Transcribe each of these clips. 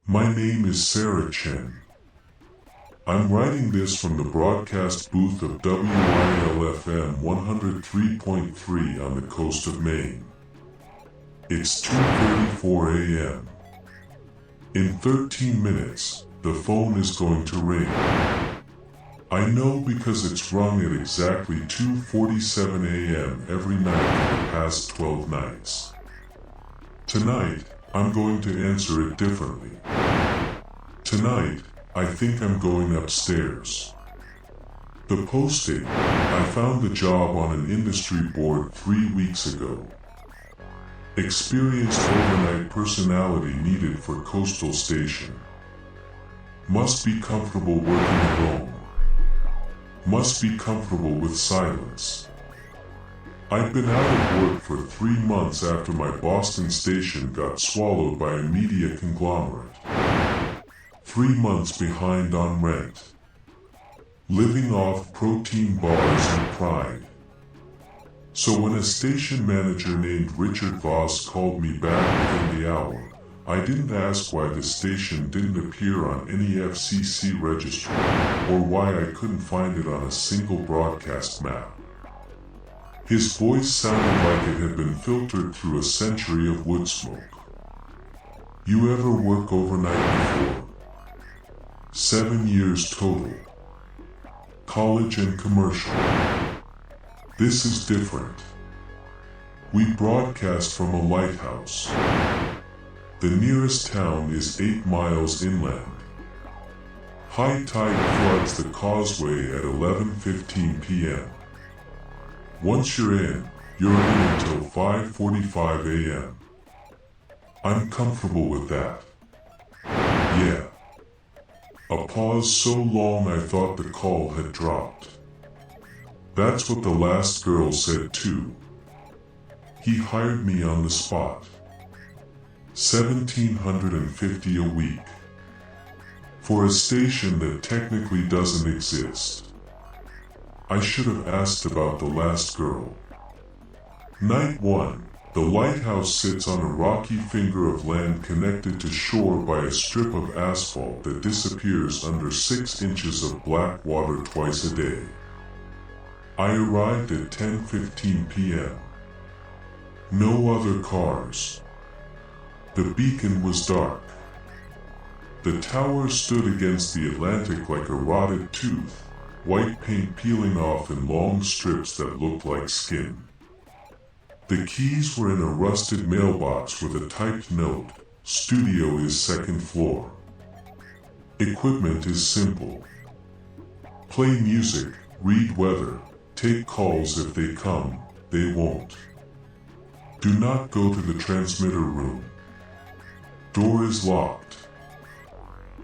My name is Sarah Chen. I'm writing this from the broadcast booth of WILFM 103.3 on the coast of Maine. It's 2:34 a.m. In 13 minutes, the phone is going to ring. I know because it's rung at exactly 2:47 a.m. every night for the past 12 nights. Tonight, I'm going to answer it differently. Tonight, I think I'm going upstairs. The posting, I found the job on an industry board 3 weeks ago. Experienced overnight personality needed for coastal station. Must be comfortable working alone. Must be comfortable with silence. I've been out of work for 3 months after my Boston station got swallowed by a media conglomerate. 3 months behind on rent. Living off protein bars and pride. So when a station manager named Richard Voss called me back within the hour, I didn't ask why the station didn't appear on any FCC registry, or why I couldn't find it on a single broadcast map. His voice sounded like it had been filtered through a century of wood smoke. You ever work overnight before? 7 years total. College and commercial. This is different. We broadcast from a lighthouse. The nearest town is 8 miles inland. High tide floods the causeway at 11:15 p.m. Once you're in until 5:45 a.m. I'm comfortable with that. Yeah. A pause so long I thought the call had dropped. That's what the last girl said too. He hired me on the spot. $1,750 a week. For a station that technically doesn't exist. I should have asked about the last girl. Night 1. The lighthouse sits on a rocky finger of land connected to shore by a strip of asphalt that disappears under 6 inches of black water twice a day. I arrived at 10:15 p.m. No other cars. The beacon was dark. The tower stood against the Atlantic like a rotted tooth, white paint peeling off in long strips that looked like skin. The keys were in a rusted mailbox with a typed note, "Studio is 2nd floor." Equipment is simple. Play music, read weather, take calls if they come, they won't. Do not go to the transmitter room. Door is locked.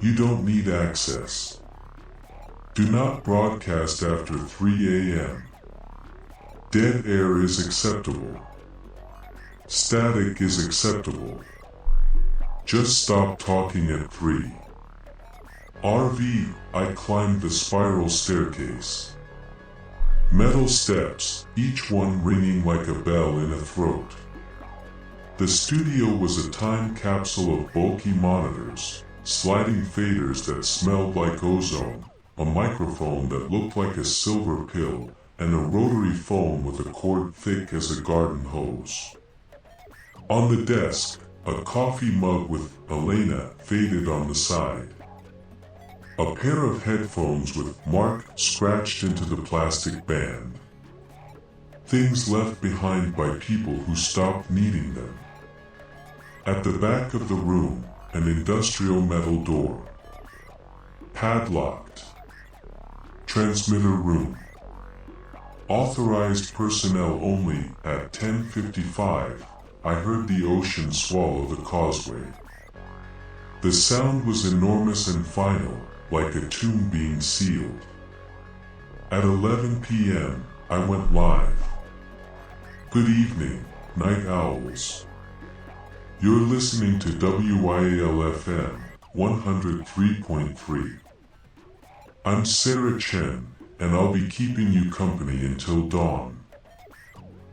You don't need access. Do not broadcast after 3 a.m. Dead air is acceptable. Static is acceptable. Just stop talking at 3. RV, I climbed the spiral staircase. Metal steps, each one ringing like a bell in a throat. The studio was a time capsule of bulky monitors, sliding faders that smelled like ozone, a microphone that looked like a silver pill, and a rotary phone with a cord thick as a garden hose. On the desk, a coffee mug with Elena faded on the side. A pair of headphones with Mark scratched into the plastic band. Things left behind by people who stopped needing them. At the back of the room, an industrial metal door. Padlocked. Transmitter room. Authorized personnel only. At 10:55, I heard the ocean swallow the causeway. The sound was enormous and final, like a tomb being sealed. At 11 p.m., I went live. Good evening, night owls. You're listening to WILFM 103.3. I'm Sarah Chen, and I'll be keeping you company until dawn.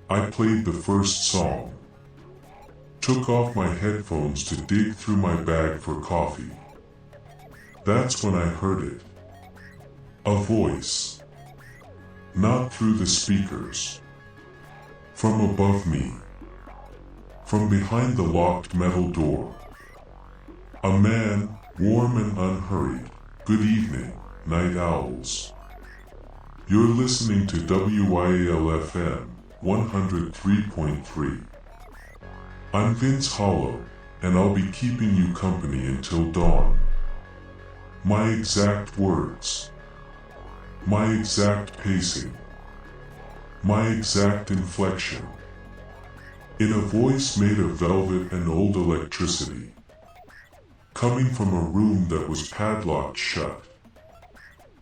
I played the first song. took off my headphones to dig through my bag for coffee. That's when I heard it. A voice. Not through the speakers. From above me. From behind the locked metal door. A man, warm and unhurried. Good evening, night owls. You're listening to WIAL-FM 103.3. I'm Vince Hollow, and I'll be keeping you company until dawn. My exact words. My exact pacing. My exact inflection. In a voice made of velvet and old electricity. Coming from a room that was padlocked shut.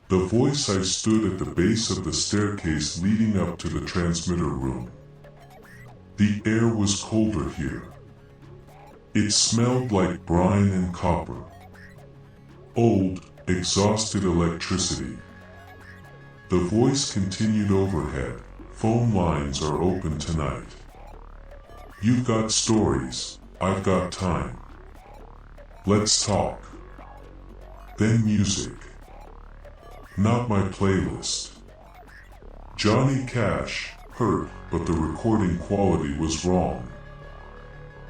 The voice I stood at the base of the staircase leading up to the transmitter room. The air was colder here. It smelled like brine and copper. Old, exhausted electricity. The voice continued overhead. Phone lines are open tonight. You've got stories, I've got time. Let's talk. Then music. Not my playlist. Johnny Cash, hurt, but the recording quality was wrong.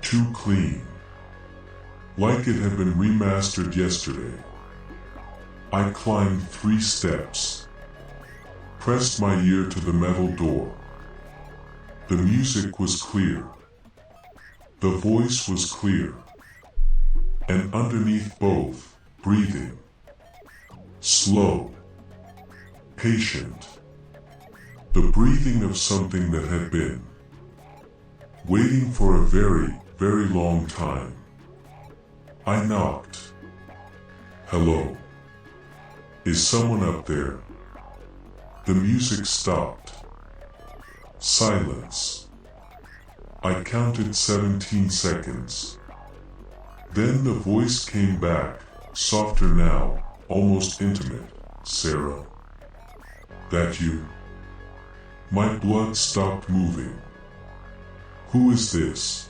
Too clean. Like it had been remastered yesterday. I climbed 3 steps. Pressed my ear to the metal door. The music was clear. The voice was clear. And underneath both, breathing. Slow. Patient. The breathing of something that had been waiting for a very, very long time. I knocked. Hello? Is someone up there? The music stopped. Silence. I counted 17 seconds. Then the voice came back, softer now, almost intimate. Sarah? That you? My blood stopped moving. Who is this?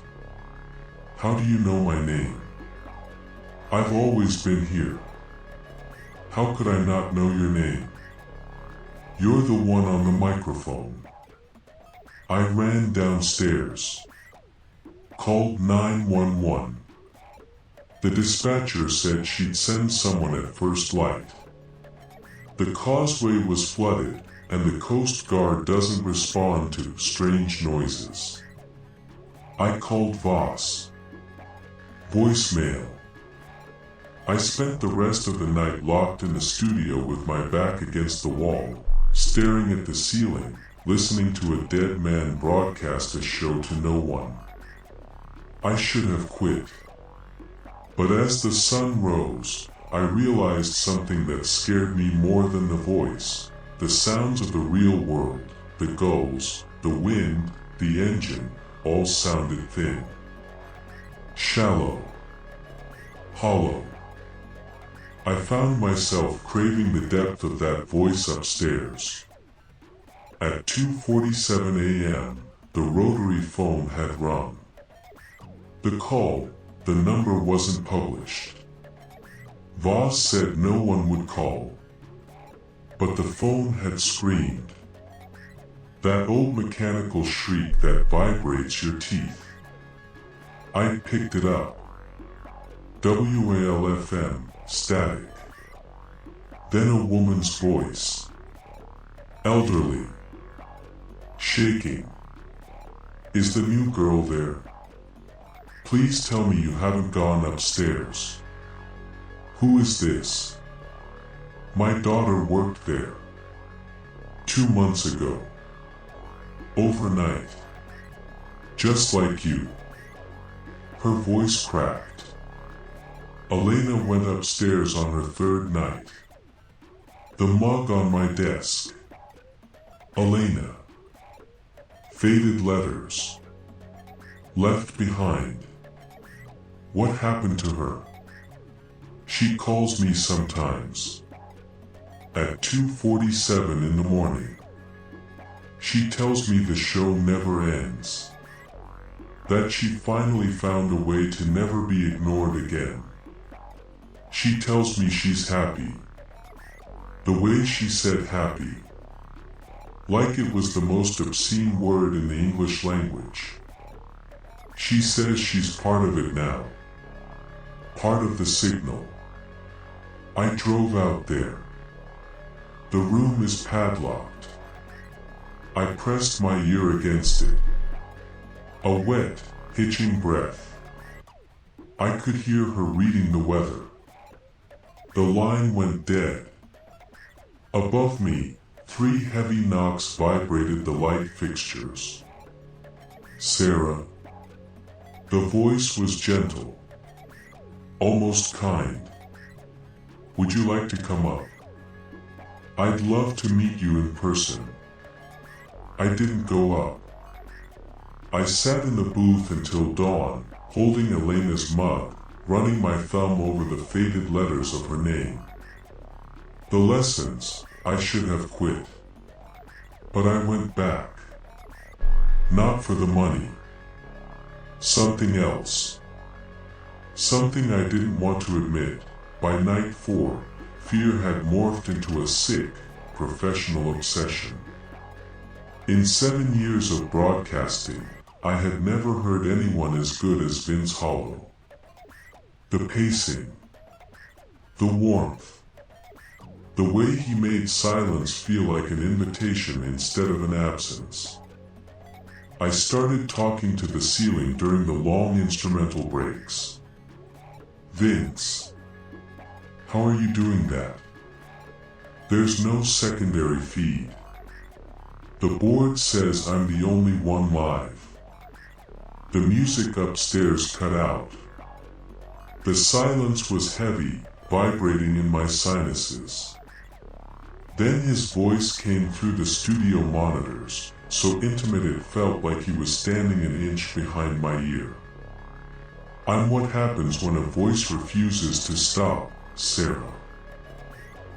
How do you know my name? I've always been here. How could I not know your name? You're the one on the microphone. I ran downstairs. Called 911. The dispatcher said she'd send someone at first light. The causeway was flooded, and the Coast Guard doesn't respond to strange noises. I called Voss. Voicemail. I spent the rest of the night locked in the studio with my back against the wall, staring at the ceiling, listening to a dead man broadcast a show to no one. I should have quit. But as the sun rose, I realized something that scared me more than the voice. The sounds of the real world, the gulls, the wind, the engine, all sounded thin. Shallow. Hollow. I found myself craving the depth of that voice upstairs. At 2:47 a.m., the rotary phone had rung. The call, the number wasn't published. Voss said no one would call. But the phone had screamed. That old mechanical shriek that vibrates your teeth. I picked it up. WAL-FM, static. Then a woman's voice. Elderly. Shaking. Is the new girl there? Please tell me you haven't gone upstairs. Who is this? My daughter worked there. 2 months ago. Overnight. Just like you. Her voice cracked. Elena went upstairs on her 3rd night. The mug on my desk. Elena. Faded letters. Left behind. What happened to her? She calls me sometimes. At 2:47 in the morning. She tells me the show never ends. that she finally found a way to never be ignored again. She tells me she's happy. The way she said happy, like it was the most obscene word in the English language. She says she's part of it now, part of the signal. I drove out there. The room is padlocked. I pressed my ear against it. A wet, hitching breath. I could hear her reading the weather. The line went dead. Above me, 3 heavy knocks vibrated the light fixtures. Sarah. The voice was gentle, almost kind. Would you like to come up? I'd love to meet you in person. I didn't go up. I sat in the booth until dawn, holding Elena's mug, running my thumb over the faded letters of her name. The lessons, I should have quit. But I went back. Not for the money. Something else. Something I didn't want to admit. By night 4, fear had morphed into a sick, professional obsession. In 7 years of broadcasting, I had never heard anyone as good as Vince Hollow. The pacing. The warmth. The way he made silence feel like an invitation instead of an absence. I started talking to the ceiling during the long instrumental breaks. Vince, how are you doing that? There's no secondary feed. The board says I'm the only one live. The music upstairs cut out. The silence was heavy, vibrating in my sinuses. Then his voice came through the studio monitors, so intimate it felt like he was standing an inch behind my ear. I'm what happens when a voice refuses to stop, Sarah.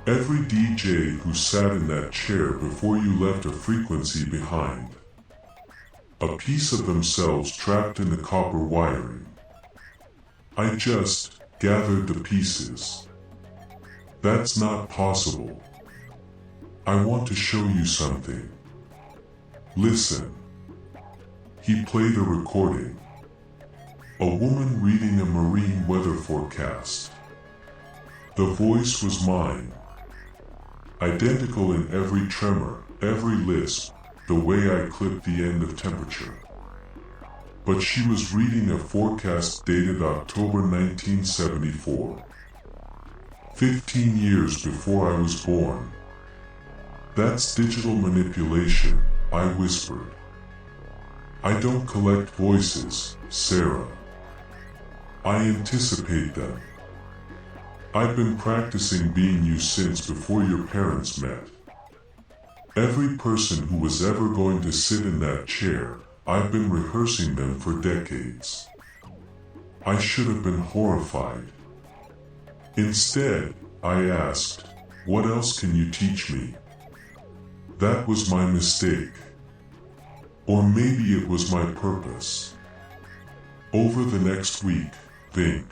Every DJ who sat in that chair before you left a frequency behind. A piece of themselves trapped in the copper wiring. I just gathered the pieces. That's not possible. I want to show you something. Listen. He played a recording. A woman reading a marine weather forecast. The voice was mine. Identical in every tremor, every lisp, the way I clipped the end of temperature. But she was reading a forecast dated October 1974. 15 years before I was born. That's digital manipulation, I whispered. I don't collect voices, Sarah. I anticipate them. I've been practicing being you since before your parents met. Every person who was ever going to sit in that chair, I've been rehearsing them for decades. I should have been horrified. Instead, I asked, what else can you teach me? That was my mistake. Or maybe it was my purpose. Over the next week, think.